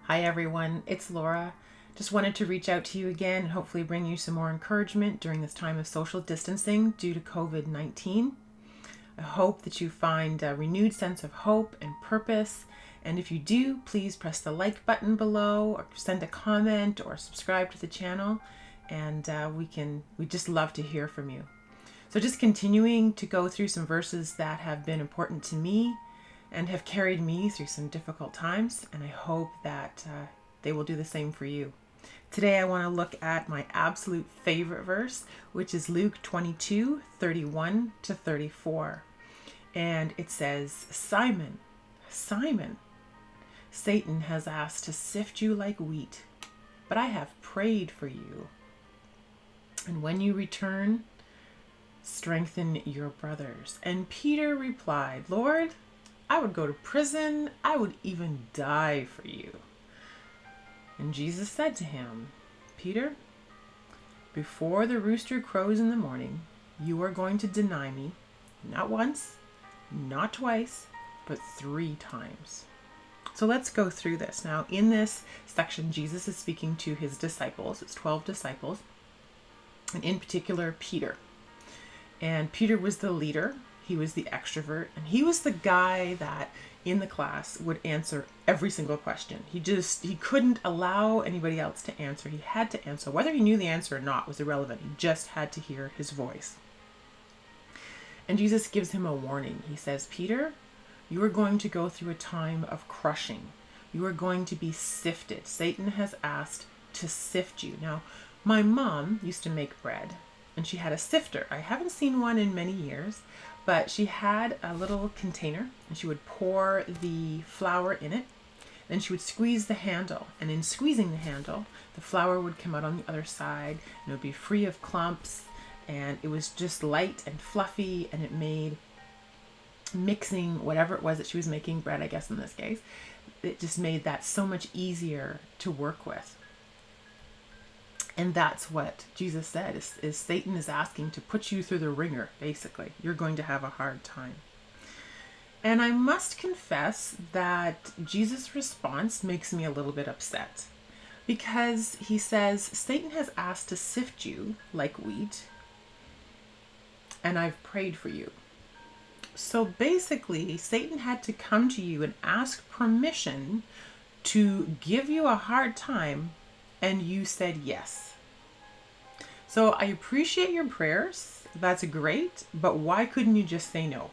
Hi everyone, it's Laura. Just wanted to reach out to you again and hopefully bring you some more encouragement during this time of social distancing due to COVID-19. I hope that you find a renewed sense of hope and purpose. And if you do, please press the like button below or send a comment or subscribe to the channel. And we just love to hear from you. So just continuing to go through some verses that have been important to me and have carried me through some difficult times, and I hope that they will do the same for you. Today I want to look at my absolute favorite verse, which is Luke 22:31 to 34. And it says, Simon, Simon, Satan has asked to sift you like wheat, but I have prayed for you. And when you return, strengthen your brothers. And Peter replied, Lord, I would go to prison. I would even die for you. And Jesus said to him, Peter, before the rooster crows in the morning, you are going to deny me, not once, not twice, but 3 times. So let's go through this. Now, in this section, Jesus is speaking to his disciples. It's 12 disciples, and in particular, Peter. And Peter was the leader. He was the extrovert, and he was the guy that in the class would answer every single question. He couldn't allow anybody else to answer. He had to answer. Whether he knew the answer or not was irrelevant. He just had to hear his voice. And Jesus gives him a warning. He says, Peter, you are going to go through a time of crushing. You are going to be sifted. Satan has asked to sift you. Now, my mom used to make bread, and she had a sifter. I haven't seen one in many years, but she had a little container, and she would pour the flour in it. Then she would squeeze the handle, and in squeezing the handle, the flour would come out on the other side, and it would be free of clumps, and it was just light and fluffy, and it made mixing whatever it was that she was making, bread I guess in this case, it just made that so much easier to work with. And that's what Jesus said, is Satan is asking to put you through the ringer, basically. You're going to have a hard time. And I must confess that Jesus' response makes me a little bit upset, because he says, Satan has asked to sift you like wheat, and I've prayed for you. So basically, Satan had to come to you and ask permission to give you a hard time, and you said yes. So I appreciate your prayers. That's great. But why couldn't you just say no?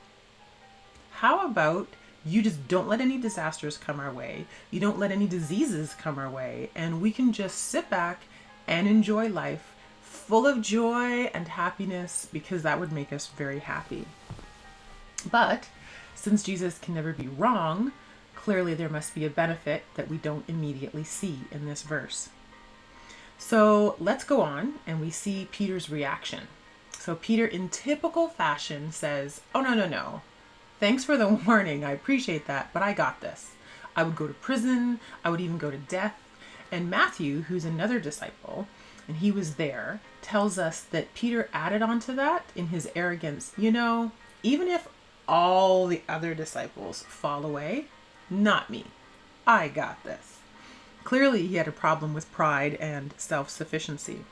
How about you just don't let any disasters come our way. You don't let any diseases come our way. And we can just sit back and enjoy life full of joy and happiness, because that would make us very happy. But since Jesus can never be wrong, clearly there must be a benefit that we don't immediately see in this verse. So let's go on, and we see Peter's reaction. So Peter, in typical fashion, says, oh, no. Thanks for the warning. I appreciate that, but I got this. I would go to prison. I would even go to death. And Matthew, who's another disciple, and he was there, tells us that Peter added on to that in his arrogance. Even if all the other disciples fall away, not me. I got this. Clearly, he had a problem with pride and self-sufficiency.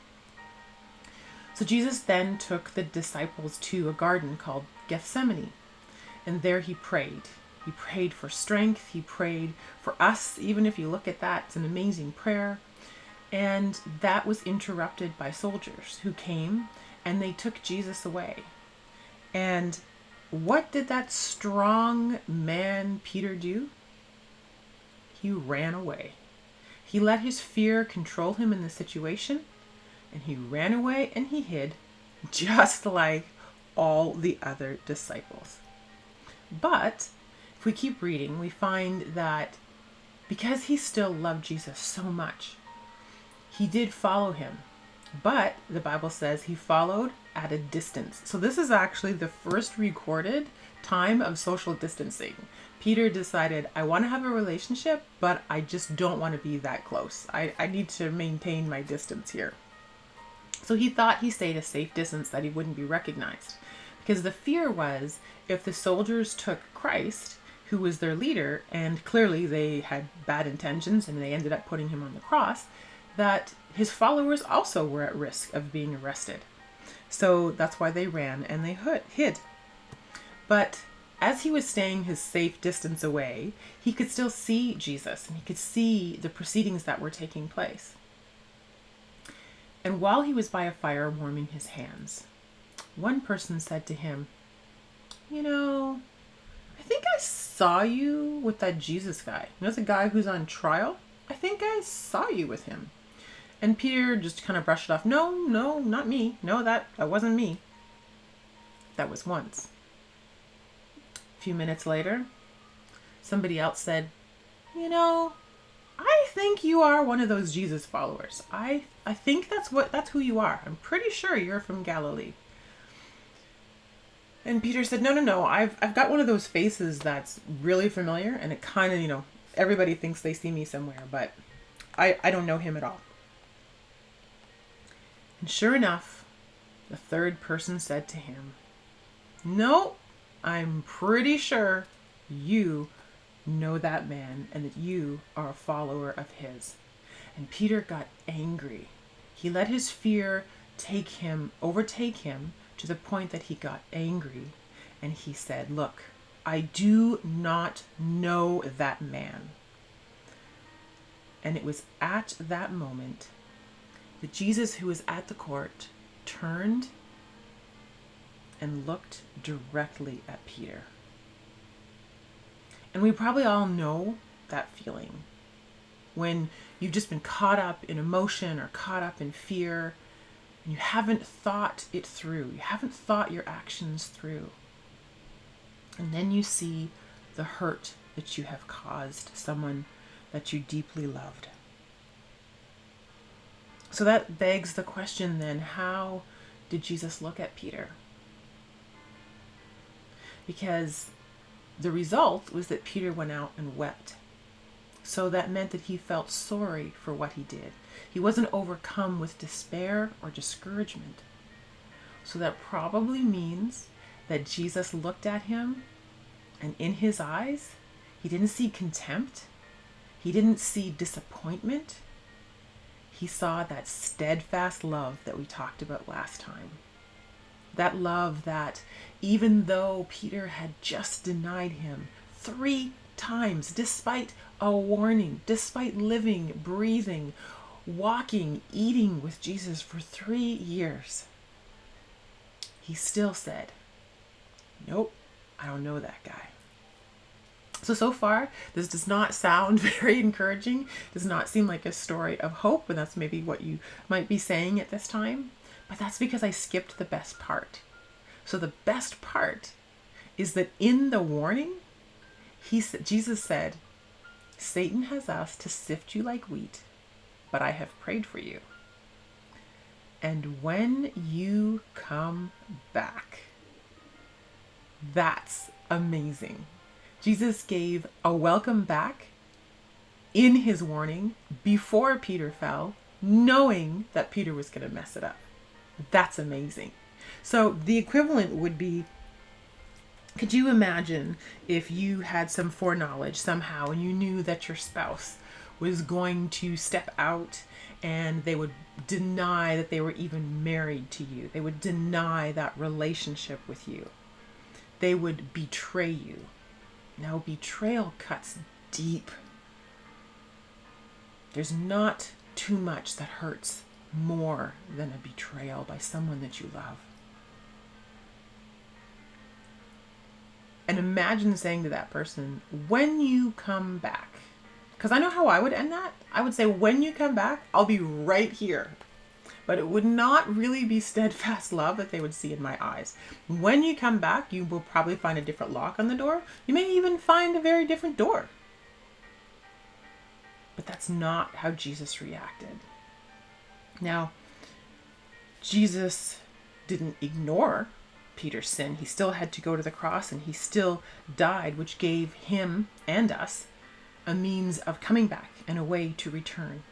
So Jesus then took the disciples to a garden called Gethsemane, and there he prayed. He prayed for strength. He prayed for us. Even if you look at that, it's an amazing prayer. And that was interrupted by soldiers who came, and they took Jesus away. And what did that strong man Peter do? He ran away. He let his fear control him in the situation, and he ran away and he hid, just like all the other disciples. But if we keep reading, we find that because he still loved Jesus so much, he did follow him. But the Bible says he followed at a distance. So this is actually the first recorded time of social distancing. Peter decided, I want to have a relationship, but I just don't want to be that close. I need to maintain my distance here. So he thought he stayed a safe distance that he wouldn't be recognized. Because the fear was, if the soldiers took Christ, who was their leader, and clearly they had bad intentions and they ended up putting him on the cross, that his followers also were at risk of being arrested. So that's why they ran and they hid. But as he was staying his safe distance away, he could still see Jesus and he could see the proceedings that were taking place. And while he was by a fire warming his hands, one person said to him, I think I saw you with that Jesus guy. The guy who's on trial? I think I saw you with him. And Peter just kind of brushed it off. No, not me. No, that wasn't me. That was once. A few minutes later, somebody else said, I think you are one of those Jesus followers. I think that's who you are. I'm pretty sure you're from Galilee. And Peter said, no, I've got one of those faces that's really familiar, and it kind of, everybody thinks they see me somewhere, but I don't know him at all. And sure enough, the third person said to him, no, I'm pretty sure you know that man and that you are a follower of his. And Peter got angry. He let his fear overtake him to the point that he got angry. And he said, look, I do not know that man. And it was at that moment that Jesus, who was at the court, turned and looked directly at Peter. And we probably all know that feeling when you've just been caught up in emotion or caught up in fear and you haven't thought it through. You haven't thought your actions through. And then you see the hurt that you have caused someone that you deeply loved. So that begs the question then, how did Jesus look at Peter? Because the result was that Peter went out and wept. So that meant that he felt sorry for what he did. He wasn't overcome with despair or discouragement. So that probably means that Jesus looked at him, and in his eyes, he didn't see contempt. He didn't see disappointment. He saw that steadfast love that we talked about last time. That love that even though Peter had just denied him 3 times, despite a warning, despite living, breathing, walking, eating with Jesus for 3 years, he still said, nope, I don't know that guy. So far, this does not sound very encouraging, does not seem like a story of hope, and that's maybe what you might be saying at this time. But that's because I skipped the best part. So the best part is that in the warning, Jesus said, Satan has asked to sift you like wheat, but I have prayed for you. And when you come back, that's amazing. Jesus gave a welcome back in his warning before Peter fell, knowing that Peter was going to mess it up. That's amazing. So the equivalent would be, could you imagine if you had some foreknowledge somehow and you knew that your spouse was going to step out and they would deny that they were even married to you. They would deny that relationship with you. They would betray you. Now, betrayal cuts deep. There's not too much that hurts more than a betrayal by someone that you love. And imagine saying to that person, when you come back, because I know how I would end that. I would say, when you come back, I'll be right here. But it would not really be steadfast love that they would see in my eyes. When you come back, you will probably find a different lock on the door. You may even find a very different door. But that's not how Jesus reacted. Now, Jesus didn't ignore Peter's sin. He still had to go to the cross and he still died, which gave him and us a means of coming back and a way to return.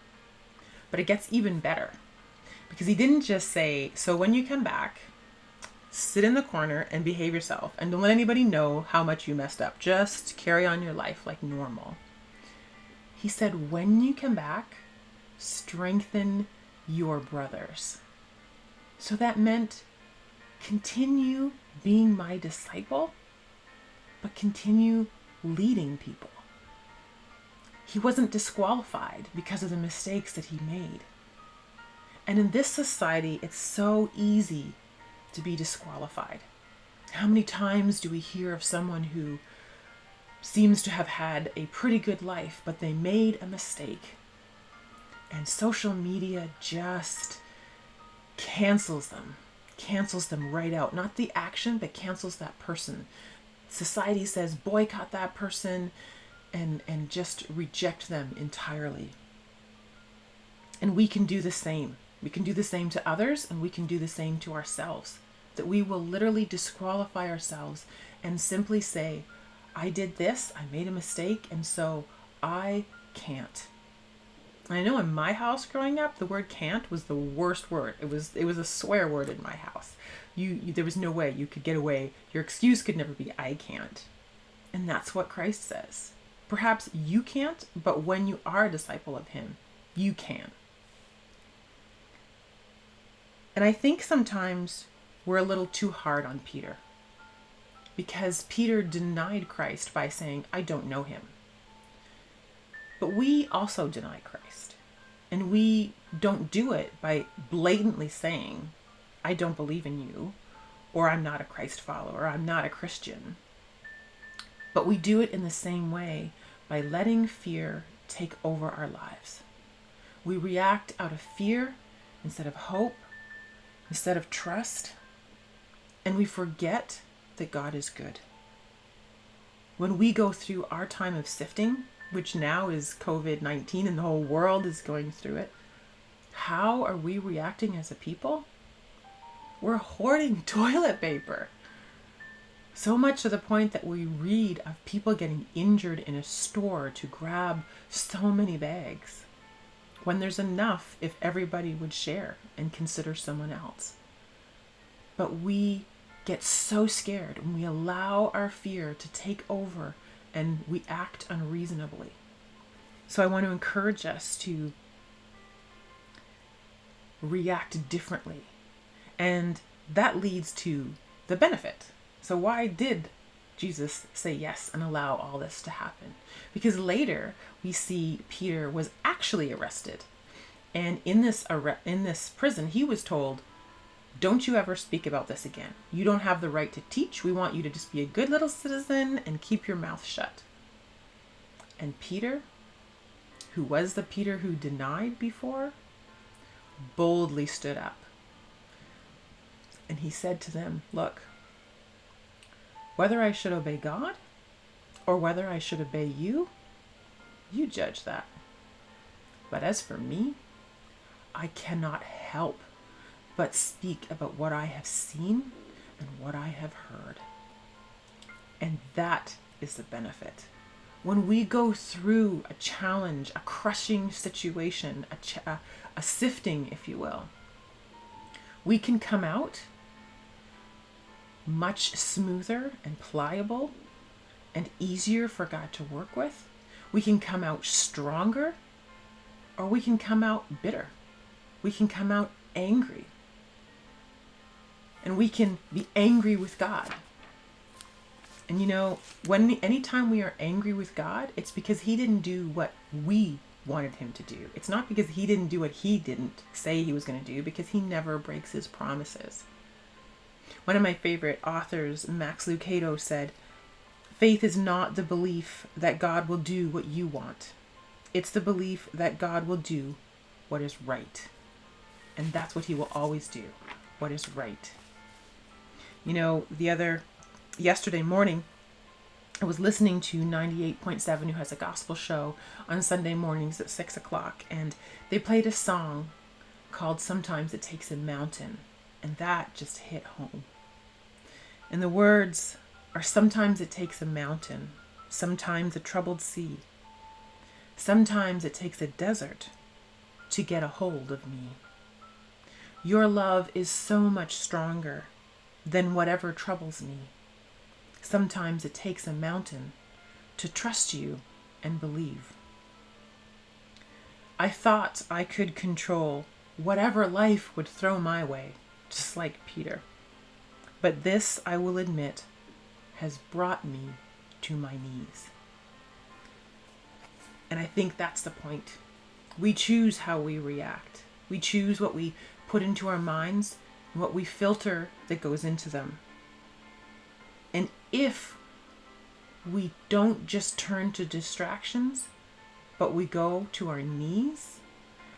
But it gets even better, because he didn't just say, so when you come back, sit in the corner and behave yourself and don't let anybody know how much you messed up. Just carry on your life like normal. He said, when you come back, strengthen your brothers. So that meant continue being my disciple, but continue leading people. He wasn't disqualified because of the mistakes that he made. And in this society, it's so easy to be disqualified. How many times do we hear of someone who seems to have had a pretty good life, but they made a mistake? And social media just cancels them right out. Not the action, but cancels that person. Society says boycott that person and just reject them entirely. And we can do the same. We can do the same to others, and we can do the same to ourselves. That we will literally disqualify ourselves and simply say, I did this, I made a mistake, and so I can't. I know in my house growing up, the word can't was the worst word. It was a swear word in my house. There was no way you could get away. Your excuse could never be, I can't. And that's what Christ says. Perhaps you can't, but when you are a disciple of him, you can. And I think sometimes we're a little too hard on Peter, because Peter denied Christ by saying, I don't know him. But we also deny Christ, and we don't do it by blatantly saying, I don't believe in you, or I'm not a Christ follower, or I'm not a Christian. But we do it in the same way by letting fear take over our lives. We react out of fear instead of hope, instead of trust, and we forget that God is good. When we go through our time of sifting, which now is COVID-19 and the whole world is going through it, how are we reacting as a people? We're hoarding toilet paper. So much to the point that we read of people getting injured in a store to grab so many bags, when there's enough if everybody would share and consider someone else. But we get so scared and we allow our fear to take over and we act unreasonably. So I want to encourage us to react differently. And that leads to the benefit. So why did Jesus say yes and allow all this to happen? Because later we see Peter was actually arrested. And in this prison, he was told, don't you ever speak about this again. You don't have the right to teach. We want you to just be a good little citizen and keep your mouth shut. And Peter, who was the Peter who denied before, boldly stood up. And he said to them, look, whether I should obey God or whether I should obey you, you judge that. But as for me, I cannot help but speak about what I have seen and what I have heard. And that is the benefit. When we go through a challenge, a crushing situation, a sifting, if you will, we can come out much smoother and pliable and easier for God to work with. We can come out stronger, or we can come out bitter. We can come out angry. And we can be angry with God. And you know, anytime we are angry with God, it's because he didn't do what we wanted him to do. It's not because he didn't do what he didn't say he was going to do, because he never breaks his promises. One of my favorite authors, Max Lucado, said, faith is not the belief that God will do what you want. It's the belief that God will do what is right. And that's what he will always do, what is right. You know, yesterday morning, I was listening to 98.7, who has a gospel show on Sunday mornings at 6 o'clock. And they played a song called Sometimes It Takes a Mountain. And that just hit home. And the words are, sometimes it takes a mountain, sometimes a troubled sea. Sometimes it takes a desert to get a hold of me. Your love is so much stronger than whatever troubles me. Sometimes it takes a mountain to trust you and believe. I thought I could control whatever life would throw my way, just like Peter. But this, I will admit, has brought me to my knees. And I think that's the point. We choose how we react. We choose what we put into our minds and what we filter that goes into them. And if we don't just turn to distractions, but we go to our knees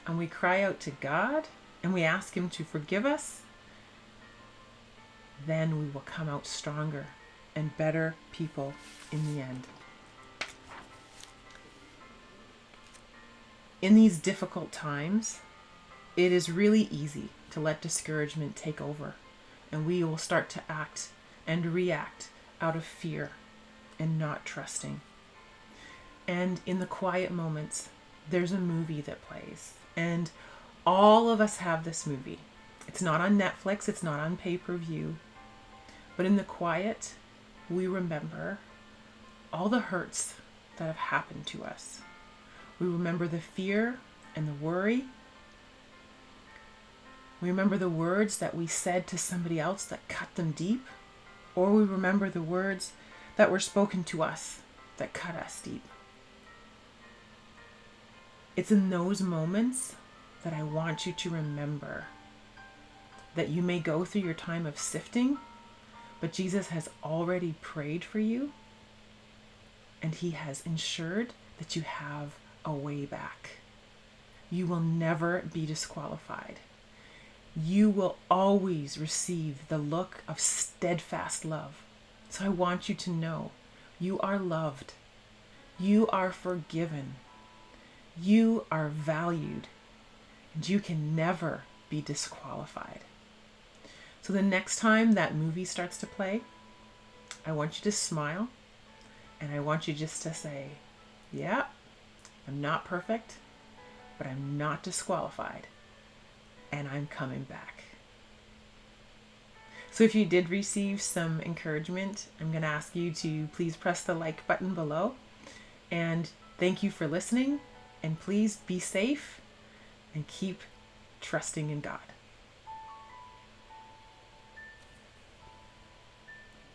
and we cry out to God and we ask Him to forgive us, then we will come out stronger and better people in the end. In these difficult times, it is really easy to let discouragement take over, and we will start to act and react out of fear and not trusting. And in the quiet moments, there's a movie that plays, and all of us have this movie. It's not on Netflix, it's not on pay-per-view, but in the quiet, we remember all the hurts that have happened to us. We remember the fear and the worry. We remember the words that we said to somebody else that cut them deep, or we remember the words that were spoken to us that cut us deep. It's in those moments that I want you to remember that you may go through your time of sifting, but Jesus has already prayed for you, and He has ensured that you have a way back. You will never be disqualified. You will always receive the look of steadfast love. So I want you to know you are loved. You are forgiven. You are valued. And you can never be disqualified. So the next time that movie starts to play, I want you to smile, and I want you just to say, yeah, I'm not perfect, but I'm not disqualified, and I'm coming back. So if you did receive some encouragement, I'm going to ask you to please press the like button below, and thank you for listening, and please be safe and keep trusting in God.